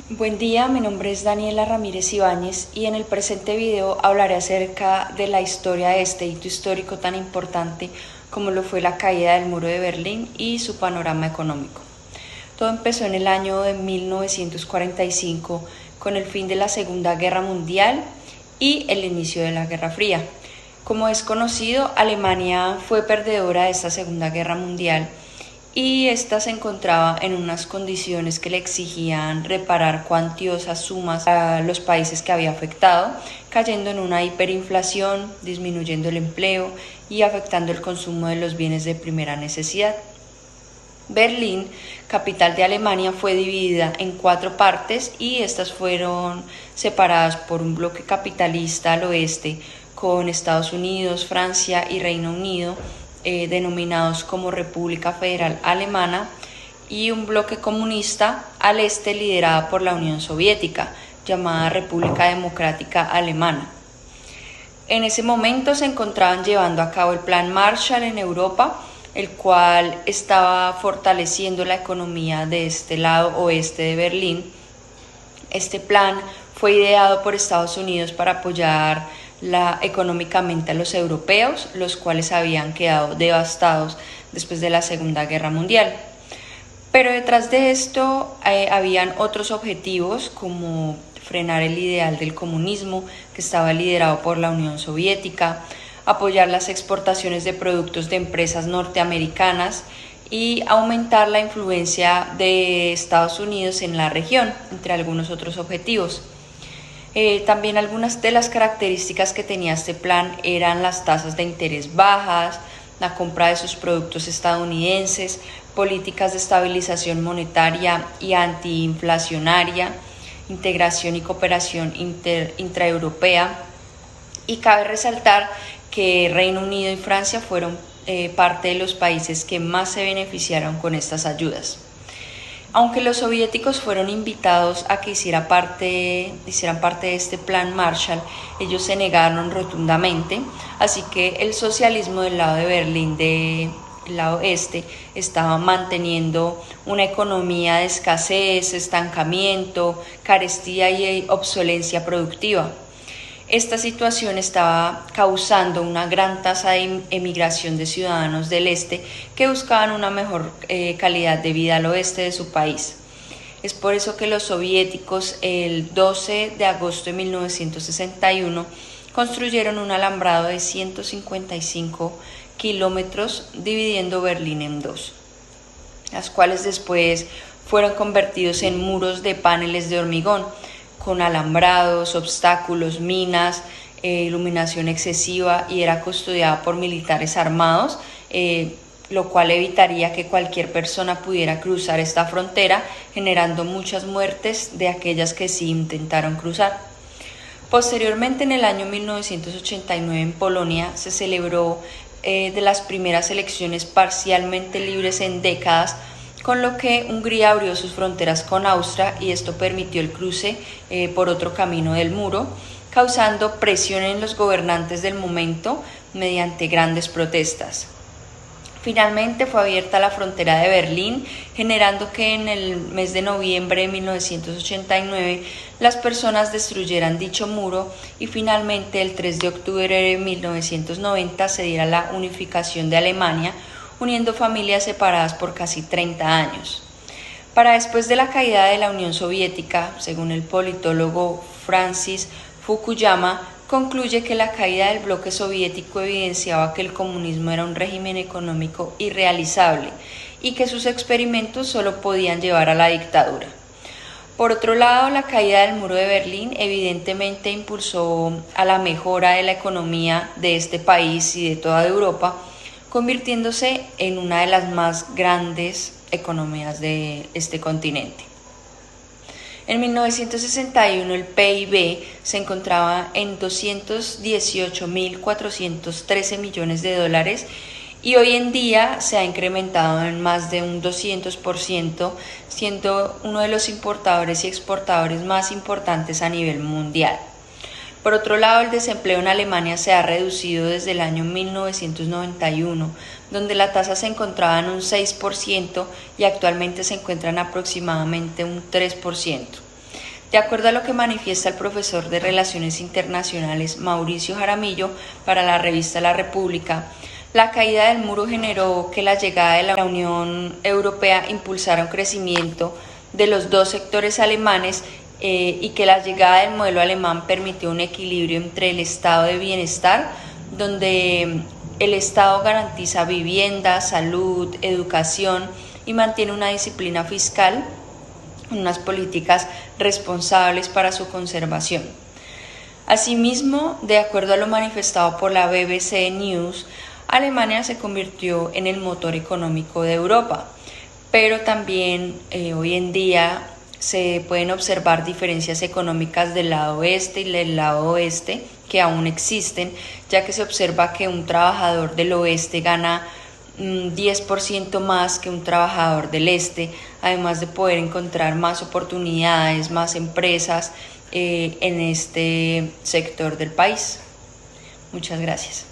Buen día, mi nombre es Daniela Ramírez Ibáñez y en el presente video hablaré acerca de la historia de este hito histórico tan importante como lo fue la caída del muro de Berlín y su panorama económico. Todo empezó en el año de 1945 con el fin de la Segunda Guerra Mundial y el inicio de la Guerra Fría. Como es conocido, Alemania fue perdedora de esta Segunda Guerra Mundial y ésta se encontraba en unas condiciones que le exigían reparar cuantiosas sumas a los países que había afectado, cayendo en una hiperinflación, disminuyendo el empleo y afectando el consumo de los bienes de primera necesidad. Berlín, capital de Alemania, fue dividida en 4 partes y estas fueron separadas por un bloque capitalista al oeste con Estados Unidos, Francia y Reino Unido, denominados como República Federal Alemana, y un bloque comunista al este liderada por la Unión Soviética, llamada República Democrática Alemana. En ese momento se encontraban llevando a cabo el Plan Marshall en Europa, el cual estaba fortaleciendo la economía de este lado oeste de Berlín. Este plan fue ideado por Estados Unidos para apoyar económicamente a los europeos, los cuales habían quedado devastados después de la Segunda Guerra Mundial. Pero detrás de esto habían otros objetivos, como frenar el ideal del comunismo, que estaba liderado por la Unión Soviética, apoyar las exportaciones de productos de empresas norteamericanas y aumentar la influencia de Estados Unidos en la región, entre algunos otros objetivos. También algunas de las características que tenía este plan eran las tasas de interés bajas, la compra de sus productos estadounidenses, políticas de estabilización monetaria y antiinflacionaria, integración y cooperación intraeuropea. Y cabe resaltar que Reino Unido y Francia fueron parte de los países que más se beneficiaron con estas ayudas. Aunque los soviéticos fueron invitados a que hicieran parte de este plan Marshall, ellos se negaron rotundamente, así que el socialismo del lado de Berlín, del lado este, estaba manteniendo una economía de escasez, estancamiento, carestía y obsolencia productiva. Esta situación estaba causando una gran tasa de emigración de ciudadanos del este que buscaban una mejor calidad de vida al oeste de su país. Es por eso que los soviéticos, el 12 de agosto de 1961, construyeron un alambrado de 155 kilómetros dividiendo Berlín en dos, las cuales después fueron convertidos en muros de paneles de hormigón, con alambrados, obstáculos, minas, iluminación excesiva, y era custodiada por militares armados, lo cual evitaría que cualquier persona pudiera cruzar esta frontera, generando muchas muertes de aquellas que sí intentaron cruzar. Posteriormente, en el año 1989 en Polonia se celebró de las primeras elecciones parcialmente libres en décadas, con lo que Hungría abrió sus fronteras con Austria y esto permitió el cruce por otro camino del muro, causando presión en los gobernantes del momento mediante grandes protestas. Finalmente fue abierta la frontera de Berlín, generando que en el mes de noviembre de 1989 las personas destruyeran dicho muro y finalmente el 3 de octubre de 1990 se diera la unificación de Alemania, uniendo familias separadas por casi 30 años. Para después de la caída de la Unión Soviética, según el politólogo Francis Fukuyama, concluye que la caída del bloque soviético evidenciaba que el comunismo era un régimen económico irrealizable y que sus experimentos solo podían llevar a la dictadura. Por otro lado, la caída del muro de Berlín evidentemente impulsó a la mejora de la economía de este país y de toda Europa, convirtiéndose en una de las más grandes economías de este continente. En 1961 el PIB se encontraba en 218.413 millones de dólares y hoy en día se ha incrementado en más de un 200%, siendo uno de los importadores y exportadores más importantes a nivel mundial. Por otro lado, el desempleo en Alemania se ha reducido desde el año 1991, donde la tasa se encontraba en un 6% y actualmente se encuentra en aproximadamente un 3%. De acuerdo a lo que manifiesta el profesor de Relaciones Internacionales Mauricio Jaramillo para la revista La República, la caída del muro generó que la llegada de la Unión Europea impulsara un crecimiento de los dos sectores alemanes y que la llegada del modelo alemán permitió un equilibrio entre el estado de bienestar, donde el Estado garantiza vivienda, salud, educación y mantiene una disciplina fiscal, unas políticas responsables para su conservación. Asimismo, de acuerdo a lo manifestado por la BBC News, Alemania se convirtió en el motor económico de Europa, pero también hoy en día se pueden observar diferencias económicas del lado este y del lado oeste que aún existen, ya que se observa que un trabajador del oeste gana 10% más que un trabajador del este, además de poder encontrar más oportunidades, más empresas en este sector del país. Muchas gracias.